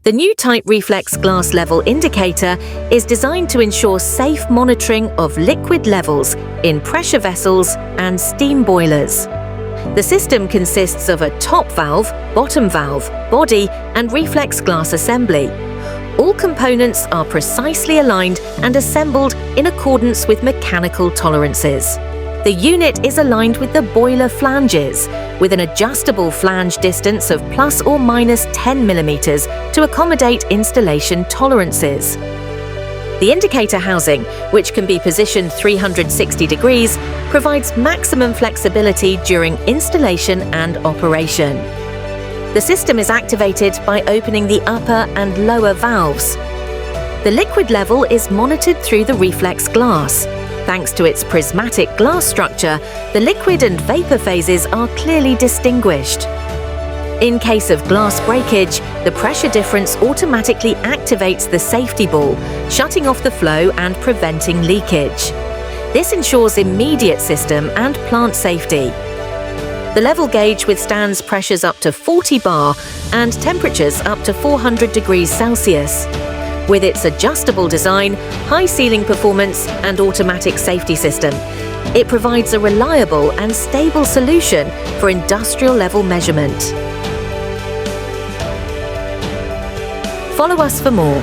The new type Reflex glass level indicator is designed to ensure safe monitoring of liquid levels in pressure vessels and steam boilers. The system consists of a top valve, bottom valve, body, and Reflex glass assembly. All components are precisely aligned and assembled in accordance with mechanical tolerances. The unit is aligned with the boiler flanges, with an adjustable flange distance of plus or minus 10 mm to accommodate installation tolerances. The indicator housing, which can be positioned 360 degrees, provides maximum flexibility during installation and operation. The system is activated by opening the upper and lower valves. The liquid level is monitored through the Reflex glass. Thanks to its prismatic glass structure, the liquid and vapor phases are clearly distinguished. In case of glass breakage, the pressure difference automatically activates the safety ball, shutting off the flow and preventing leakage. This ensures immediate system and plant safety. The level gauge withstands pressures up to 40 bar and temperatures up to 400 degrees Celsius. With its adjustable design, high sealing performance, and automatic safety system, it provides a reliable and stable solution for industrial level measurement. Follow us for more.